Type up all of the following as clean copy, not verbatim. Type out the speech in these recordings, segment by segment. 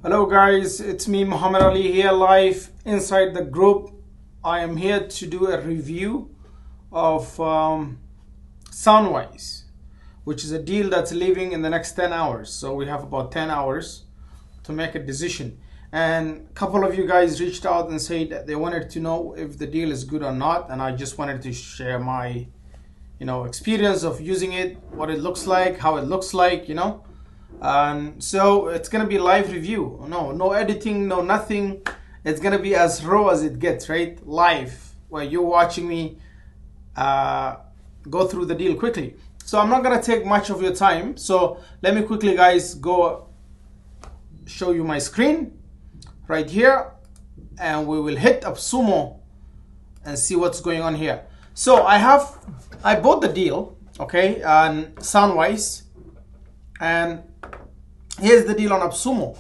Hello guys, it's me Muhammad Ali here live inside the group. I am here to do a review of Soundwise, which is a deal that's leaving in the next 10 hours. So we have about 10 hours to make a decision. And a couple of you guys reached out and said that they wanted to know if the deal is good or not. And I just wanted to share my experience of using it, what it looks like, how it looks like, and so it's gonna be live review. No editing, no nothing. It's gonna be as raw as it gets, right? Live, where you're watching me go through the deal quickly. So I'm not gonna take much of your time. So let me quickly, guys, go show you my screen right here, and we will hit AppSumo and see what's going on here. So I bought the deal, okay, on Soundwise, and here's the deal on AppSumo.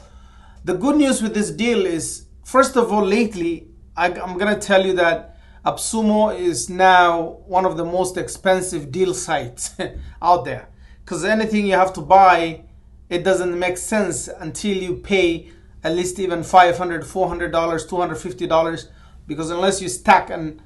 The good news with this deal is, first of all, lately, I'm gonna tell you that AppSumo is now one of the most expensive deal sites out there. Because anything you have to buy, it doesn't make sense until you pay at least even $500, $400, $250, because unless you stack and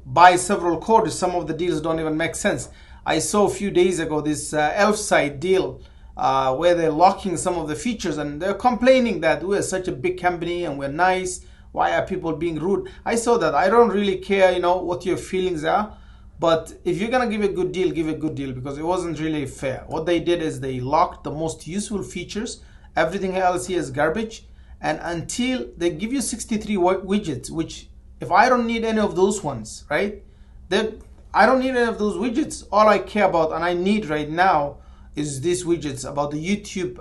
buy several quarters, some of the deals don't even make sense. I saw a few days ago this elf site deal where they're locking some of the features, and they're complaining that we're such a big company and we're nice. Why are people being rude? I saw that. I don't really care, what your feelings are. But if you're gonna give a good deal, give a good deal, because it wasn't really fair. What they did is they locked the most useful features. Everything else here is garbage. And until they give you 63 widgets, which if I don't need any of those ones, right? I don't need any of those widgets. All I care about and I need right now is these widgets about the YouTube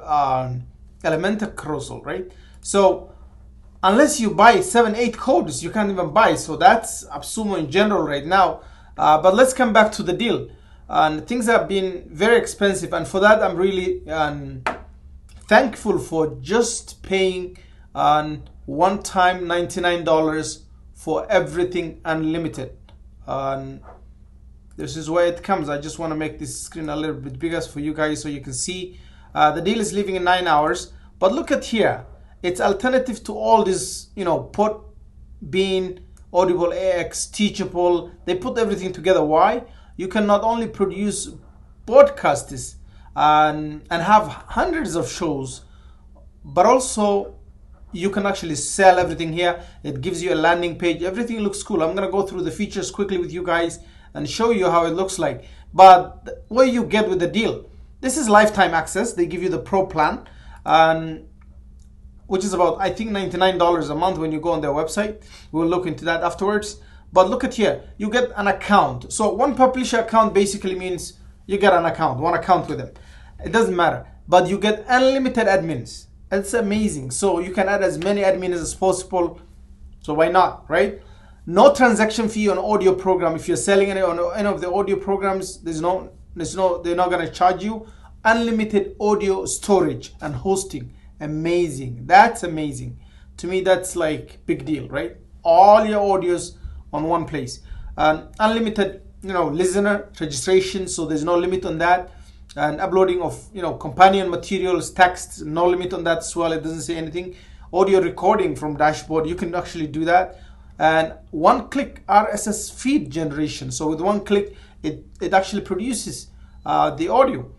Elementor carousel, right? So unless you buy 7-8 codes, you can't even buy. So that's AppSumo in general right now. But let's come back to the deal. And things have been very expensive, and for that I'm really thankful for just paying one-time $99 for everything unlimited. This is where it comes. I just want to make this screen a little bit bigger for you guys so you can see. The deal is leaving in 9 hours, but look at here. It's alternative to all this, Podbean, Audible AX, Teachable. They put everything together. Why? You can not only produce podcasts and have hundreds of shows, but also you can actually sell everything here. It gives you a landing page. Everything looks cool. I'm going to go through the features quickly with you guys and show you how it looks like. But what you get with the deal, this is lifetime access. They give you the pro plan, which is about, I think, $99 a month when you go on their website. We'll look into that afterwards. But look at here, you get an account. So one publisher account basically means you get an account, one account with them. It doesn't matter, but you get unlimited admins. It's amazing. So you can add as many admins as possible. So why not, right? No transaction fee on audio program. If you're selling any of the audio programs, they're not going to charge you. Unlimited audio storage and hosting. Amazing. That's amazing. To me, that's like big deal, right? All your audios on one place. Unlimited, listener registration. So there's no limit on that. And uploading of, companion materials, texts, no limit on that as well. It doesn't say anything. Audio recording from dashboard, you can actually do that. And one-click RSS feed generation. So with one click, it actually produces the audio.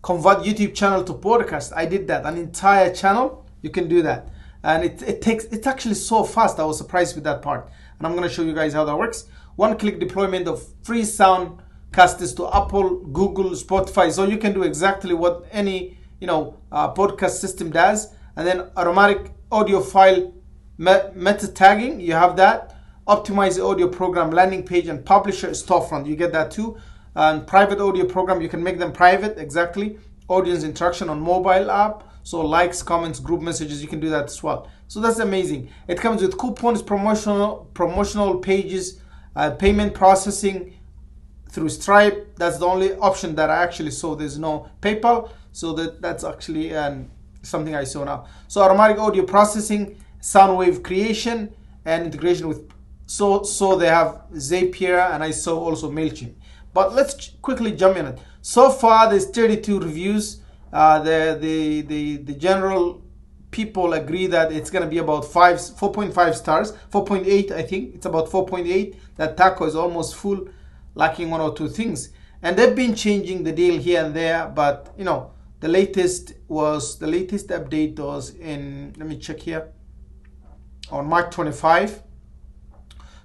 Convert YouTube channel to podcast. I did that. An entire channel, you can do that. And it's actually so fast. I was surprised with that part. And I'm going to show you guys how that works. One-click deployment of free soundcasters to Apple, Google, Spotify. So you can do exactly what any podcast system does. And then automatic audio file meta tagging, you have that. Optimize the audio program landing page and publisher storefront, you get that too. And private audio program, you can make them private, exactly. Audience interaction on mobile app, so likes, comments, group messages, you can do that as well. So that's amazing. It comes with coupons, promotional pages, payment processing through Stripe. That's the only option that I actually saw. There's no PayPal, so that's actually something I saw now. So automatic audio processing, Soundwave creation, and integration with so they have Zapier, and I saw also MailChimp. But let's quickly jump in it. So far there's 32 reviews. The general people agree that it's going to be about 4.5 stars, 4.8, I think it's about 4.8. That taco is almost full, lacking one or two things. And they've been changing the deal here and there, but you know, the latest update was in, let me check here, on March 25.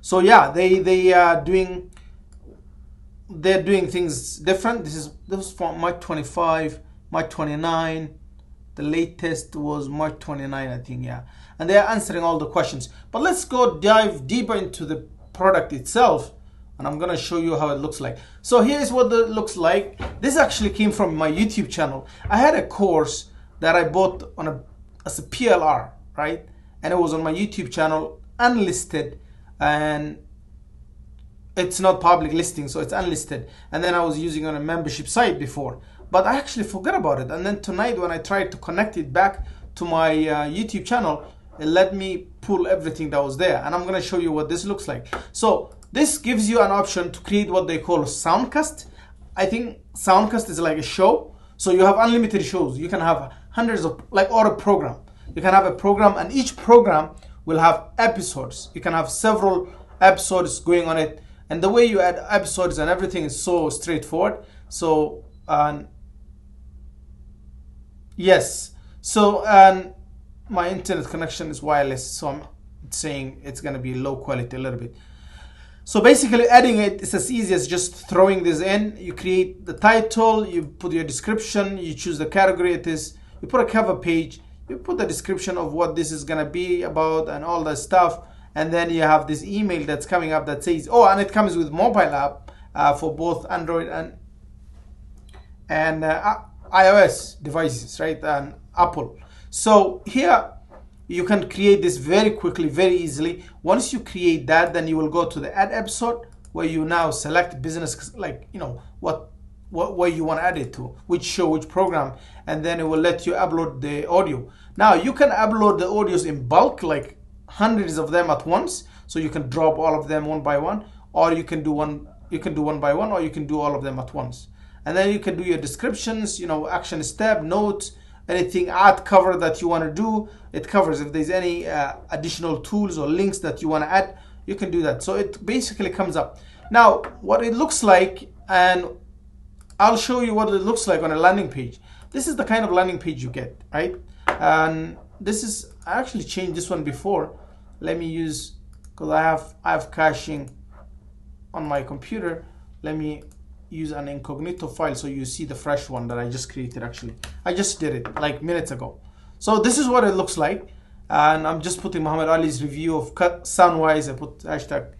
So yeah, they're doing things different. This was from March 25, March 29. The latest was March 29, I think, yeah. And they're answering all the questions. But let's go dive deeper into the product itself, and I'm gonna show you how it looks like. So here's what it looks like. This actually came from my YouTube channel. I had a course that I bought as a PLR, right? And it was on my YouTube channel, unlisted, and it's not public listing, so it's unlisted. And then I was using it on a membership site before, but I actually forgot about it. And then tonight when I tried to connect it back to my YouTube channel, it let me pull everything that was there. And I'm gonna show you what this looks like. So this gives you an option to create what they call a soundcast. I think soundcast is like a show. So you have unlimited shows. You can have hundreds of, like, or a program. You can have a program, and each program will have episodes. You can have several episodes going on it. And the way you add episodes and everything is so straightforward. So, yes. So, my internet connection is wireless. So I'm saying it's going to be low quality a little bit. So basically adding it is as easy as just throwing this in. You create the title, you put your description, you choose the category it is, you put a cover page, you put the description of what this is going to be about and all that stuff. And then you have this email that's coming up that says, oh, and it comes with mobile app for both Android and iOS devices, right? And Apple. So here you can create this very quickly, very easily. Once you create that, then you will go to the add episode, where you now select business, like, you know, what you want to add it to, which show, which program, and then it will let you upload the audio. Now you can upload the audios in bulk, like hundreds of them at once, so you can drop all of them one by one, or you can do one by one, or you can do all of them at once. And then you can do your descriptions, you know, action step, notes, anything, ad cover that you want to do. It covers if there's any additional tools or links that you want to add, you can do that. So it basically comes up. Now what it looks like, and I'll show you what it looks like on a landing page. This is the kind of landing page you get, right? And this is, I actually changed this one before. Let me use, because I have caching on my computer. Let me use an incognito file so you see the fresh one that I just created. Actually, I just did it like minutes ago. So this is what it looks like, and I'm just putting Muhammad Ali's review of Soundwise. I put hashtag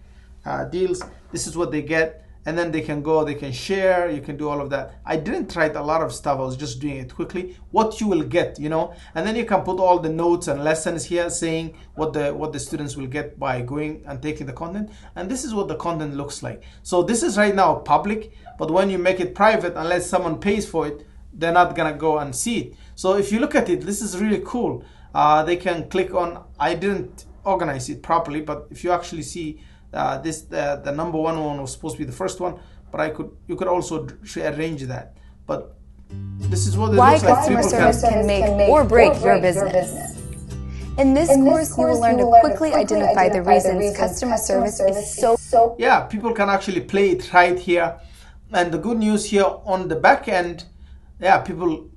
deals. This is what they get. And then they can go, they can share, you can do all of that. I didn't write a lot of stuff, I was just doing it quickly. What you will get, you know, and then you can put all the notes and lessons here saying what the students will get by going and taking the content. And this is what the content looks like. So this is right now public, but when you make it private, unless someone pays for it, they're not gonna go and see it. So if you look at it, this is really cool. They can click on, I didn't organize it properly, but if you actually see the number one was supposed to be the first one, but you could also rearrange that. But this is what it looks like. Why customer service can make or break your business. In this course, you will learn to quickly identify the reasons customer service is so. Yeah, people can actually play it right here. And the good news here on the back end, yeah, people,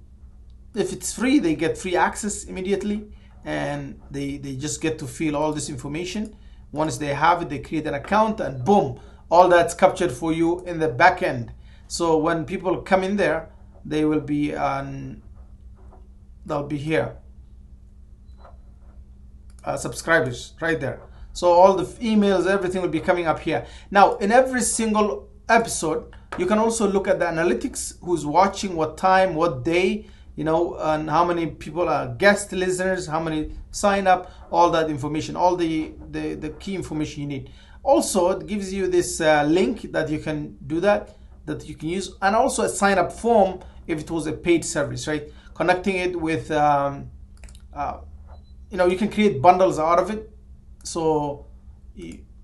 if it's free, they get free access immediately, and they just get to feel all this information. Once they have it, they create an account, and boom, all that's captured for you in the back end. So when people come in there, they will be they'll be here, subscribers right there. So all the emails, everything will be coming up here. Now in every single episode, you can also look at the analytics, who's watching, what time, what day, you know, and how many people are guest listeners, how many sign up, all that information, all the key information you need. Also, it gives you this link that you can do that you can use, and also a sign up form if it was a paid service, right? Connecting it with, you know, you can create bundles out of it. So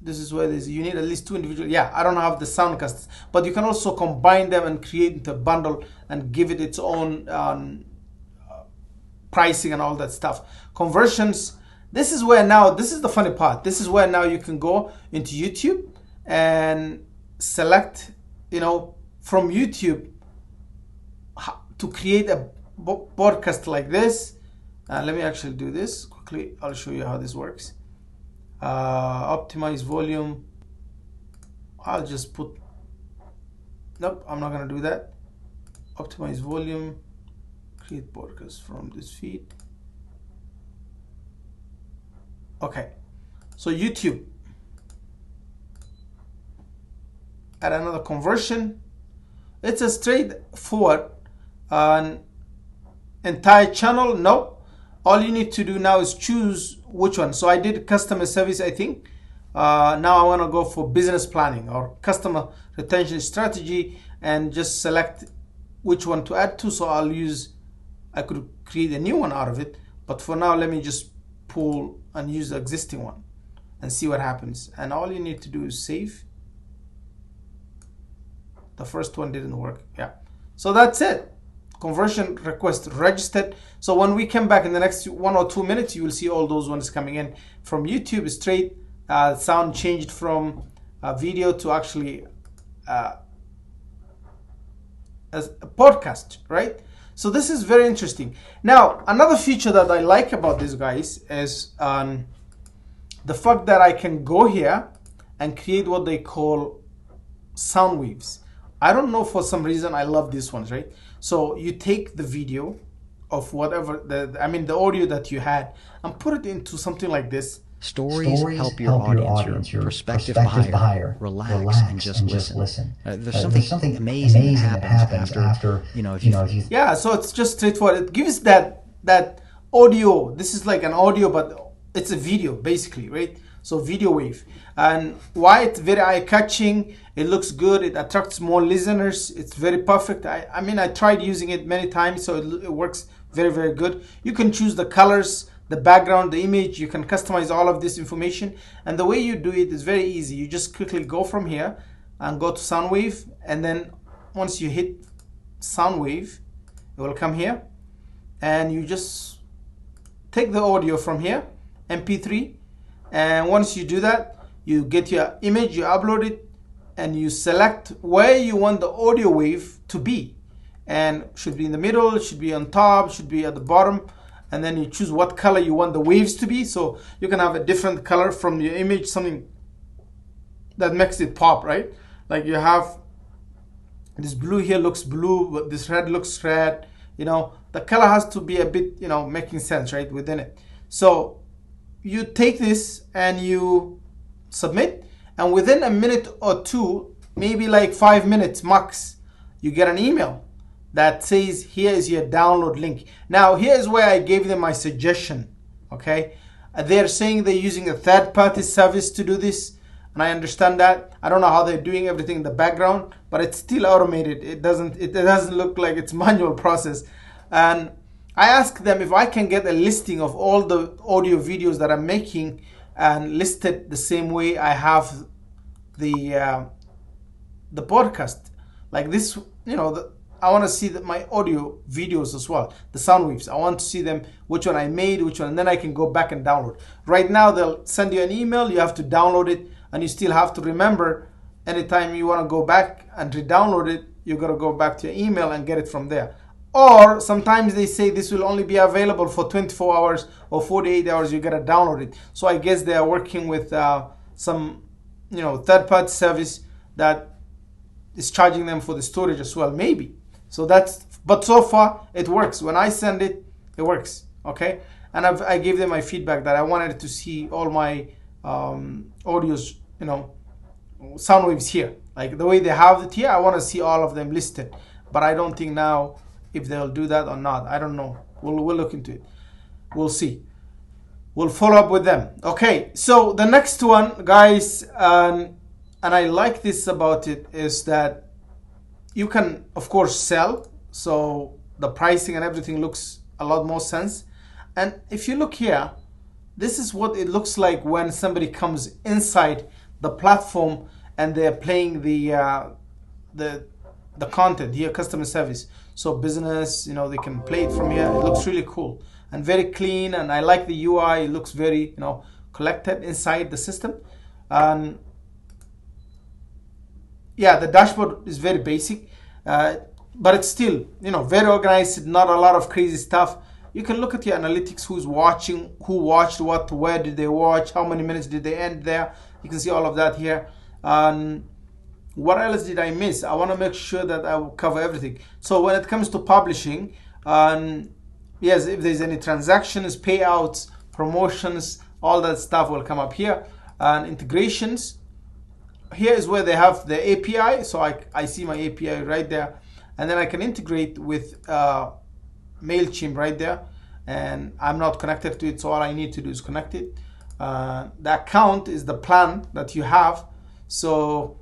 this is where you need at least 2 individual. Yeah, I don't have the soundcasts, but you can also combine them and create a bundle and give it its own pricing and all that stuff. Conversions, this is where now, this is the funny part. This is where now you can go into YouTube and select, you know, from YouTube to create a podcast like this. Let me actually do this quickly. I'll show you how this works. Optimize volume. I'll just put, nope, I'm not gonna do that. Optimize volume, create podcast from this feed. Okay, so YouTube, add another conversion. It's a straightforward entire channel. No, all you need to do now is choose which one. So I did customer service, I think. Now I want to go for business planning or customer retention strategy and just select which one to add to. So I could create a new one out of it. But for now, let me just pull and use the existing one and see what happens. And all you need to do is save. The first one didn't work. Yeah. So that's it. Conversion request registered. So when we come back in the next 1 or 2 minutes, you will see all those ones coming in from YouTube straight. Sound changed from video to actually as a podcast, right? So this is very interesting. Now, another feature that I like about this, guys, is the fact that I can go here and create what they call sound waves. I don't know, for some reason I love these ones, right? So you take the video of whatever, the audio that you had and put it into something like this. Stories help your audience, your prospective buyer, relax and just listen. There's something amazing that happens after if you... Yeah, so it's just straightforward. It gives that audio. This is like an audio, but it's a video basically, right? So video wave. And why it's very eye-catching, it looks good, it attracts more listeners, it's very perfect. I tried using it many times, so it works very, very good. You can choose the colors, the background, the image, you can customize all of this information. And the way you do it is very easy. You just quickly go from here and go to Soundwave, and then once you hit Soundwave, it will come here, and you just take the audio from here, MP3, and once you do that, you get your image, you upload it, and you select where you want the audio wave to be. And should be in the middle, should be on top, should be at the bottom, and then you choose what color you want the waves to be. So you can have a different color from your image, something that makes it pop, right? Like you have this blue here looks blue, but this red looks red. The color has to be a bit, making sense, right, within it. So you take this and you submit, and within a minute or two, maybe like 5 minutes max, you get an email that says, here is your download link. Now, here's where I gave them my suggestion, okay? They're saying they're using a third-party service to do this, and I understand that. I don't know how they're doing everything in the background, but it's still automated. It doesn't look like it's manual process. And I asked them if I can get a listing of all the audio videos that I'm making and listed the same way I have the podcast. Like this, I want to see my audio videos as well, the sound waves. I want to see them, which one I made, which one, and then I can go back and download. Right now, they'll send you an email, you have to download it, and you still have to remember, anytime you want to go back and re-download it, you got to go back to your email and get it from there. Or sometimes they say this will only be available for 24 hours or 48 hours, you got to download it. So I guess they are working with some, third-party service that is charging them for the storage as well, maybe. So but so far it works. When I send it, it works, okay? And I gave them my feedback that I wanted to see all my audios, sound waves here. Like the way they have it here, I want to see all of them listed. But I don't think now if they'll do that or not. I don't know. We'll look into it. We'll see. We'll follow up with them. Okay, so the next one, guys, and I like this about it, is that you can, of course, sell. So the pricing and everything looks a lot more sense. And if you look here, this is what it looks like when somebody comes inside the platform and they're playing the content here, customer service. So business, they can play it from here. It looks really cool. and very clean, and I like the UI. It looks very, collected inside the system. And yeah, the dashboard is very basic, but it's still, very organized, not a lot of crazy stuff. You can look at your analytics, who's watching, who watched what, where did they watch, how many minutes did they end there. You can see all of that here. What else did I miss? I want to make sure that I will cover everything. So when it comes to publishing, yes, if there's any transactions, payouts, promotions, all that stuff will come up here. And integrations, here is where they have the API. So I see my API right there. And then I can integrate with MailChimp right there. And I'm not connected to it, so all I need to do is connect it. The account is the plan that you have. So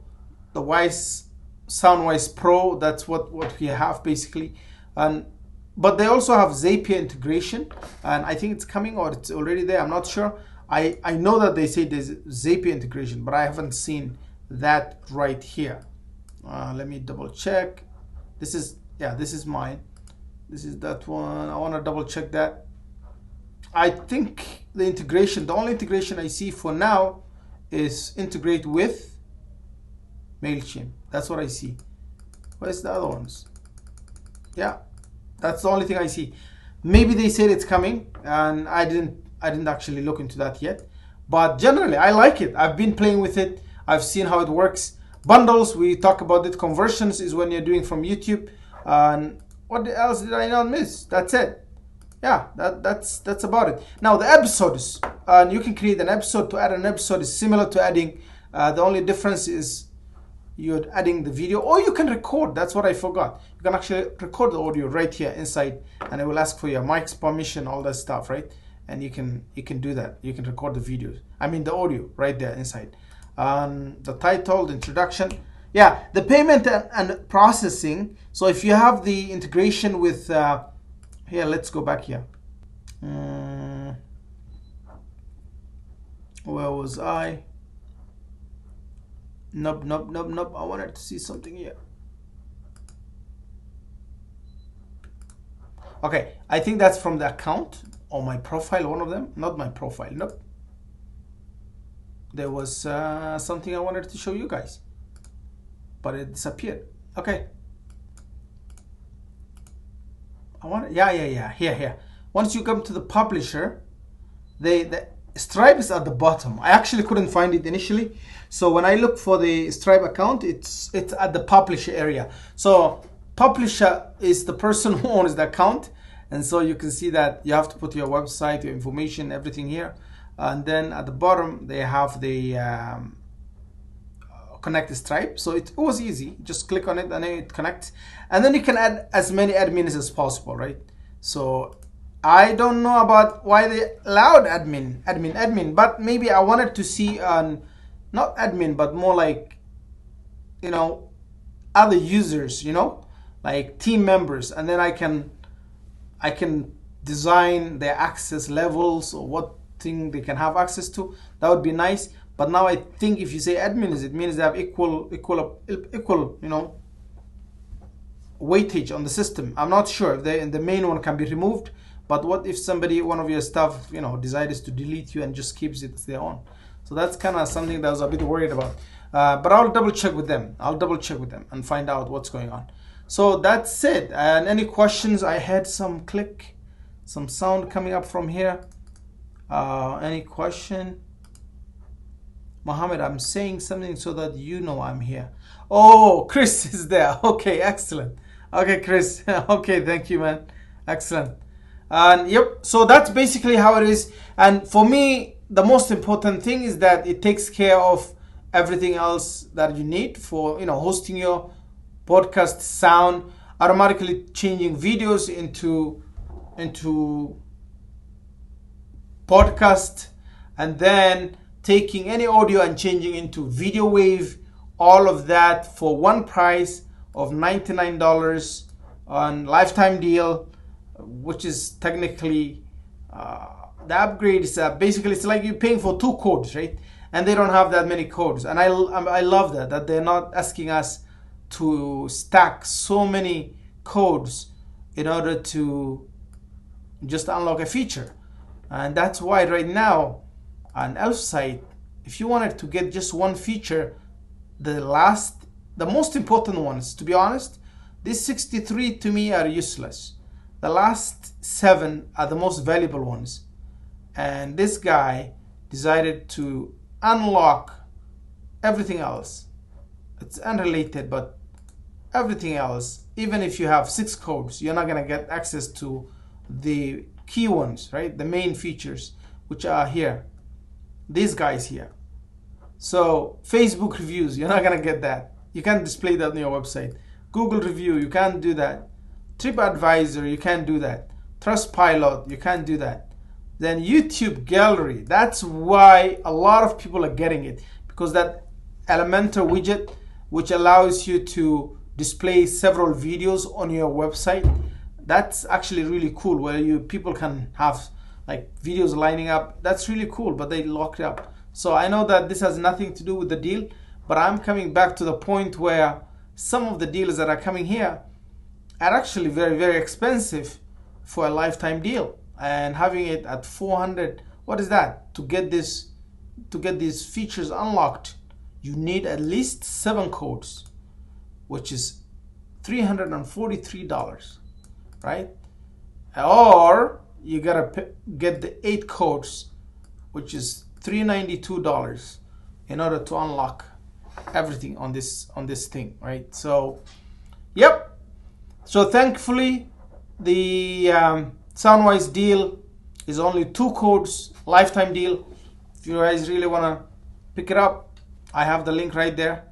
the Soundwise Pro, that's what we have basically. But they also have Zapier integration, and I think it's coming or it's already there. I'm not sure. I know that they say there's Zapier integration, but I haven't seen that right here. Let me double check. This is mine. This is that one. I want to double check that. I think the only integration I see for now is integrate with MailChimp. That's what I see. Where's the other ones? Yeah, that's the only thing I see. Maybe they said it's coming, and I didn't actually look into that yet. But generally, I like it. I've been playing with it. I've seen how it works. Bundles, we talk about it. Conversions is when you're doing from YouTube. And what else did I not miss? That's it. Yeah, that's about it. Now the episodes, you can create an episode. To add an episode is similar to adding. The only difference is you're adding the video, or you can record. That's what I forgot. You can actually record the audio right here inside, and it will ask for your mic's permission, all that stuff, right? And you can do that. You can record the videos. I mean the audio right there inside. The title, the introduction. Yeah, the payment and processing. So if you have the integration with here, let's go back here. Where was I? Nope. I wanted to see something here. Okay, I think that's from the account or my profile, one of them. Not my profile, nope. There was something I wanted to show you guys, but it disappeared. Okay. Here. Once you come to the publisher, the Stripe is at the bottom. I actually couldn't find it initially. So when I look for the Stripe account, it's at the publisher area. So publisher is the person who owns the account. And so you can see that you have to put your website, your information, everything here. And then at the bottom, they have the connect Stripe. So it was easy. Just click on it and it connects. And then you can add as many admins as possible, right? So I don't know about why they allowed admin, but maybe I wanted to see not admin, but more like, other users, like team members, and then I can design their access levels or what thing they can have access to. That would be nice. But now I think if you say admins, it means they have equal, weightage on the system. I'm not sure if the main one can be removed. But what if one of your staff, decides to delete you and just keeps it as their own? So that's kind of something that I was a bit worried about. But I'll double check with them. And find out what's going on. So that's it. And any questions? I had some sound coming up from here. Any question? Mohammed, I'm saying something so that you know I'm here. Oh, Chris is there. Okay, excellent. Okay, Chris. Okay, thank you, man. Excellent. And yep, so that's basically how it is. And for me, the most important thing is that it takes care of everything else that you need for hosting your podcast, sound, automatically changing videos into podcast, and then taking any audio and changing into video wave, all of that for one price of $99 on lifetime deal, which is technically the upgrade is basically it's like you're paying for 2 codes, right? And they don't have that many codes, and I love that they're not asking us to stack so many codes in order to just unlock a feature. And that's why right now on Elf site, if you wanted to get just one feature, the most important ones, to be honest, these 63 to me are useless. The last 7 are the most valuable ones. And this guy decided to unlock everything else. It's unrelated, but everything else, even if you have 6 codes, you're not gonna get access to the key ones, right? The main features, which are here, these guys here. So Facebook reviews, you're not gonna get that. You can't display that on your website. Google review, you can't do that. TripAdvisor, you can't do that. Trustpilot, you can't do that. Then YouTube gallery, that's why a lot of people are getting it, because that Elementor widget, which allows you to display several videos on your website, that's actually really cool, where people can have like videos lining up. That's really cool, but they locked it up. So I know that this has nothing to do with the deal, but I'm coming back to the point where some of the deals that are coming here are actually very, very expensive for a lifetime deal. And having it at 400, what is that? To get these features unlocked, you need at least 7 codes, which is $343, right? Or you gotta get the 8 codes, which is $392 in order to unlock everything on this thing, right? So yep, so thankfully the Soundwise deal is only 2 codes, lifetime deal. If you guys really want to pick it up, I have the link right there.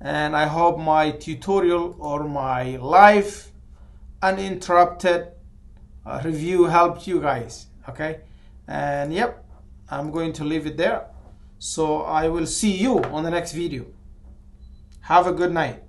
And I hope my tutorial or my live uninterrupted review helped you guys, okay? And yep, I'm going to leave it there. So I will see you on the next video. Have a good night.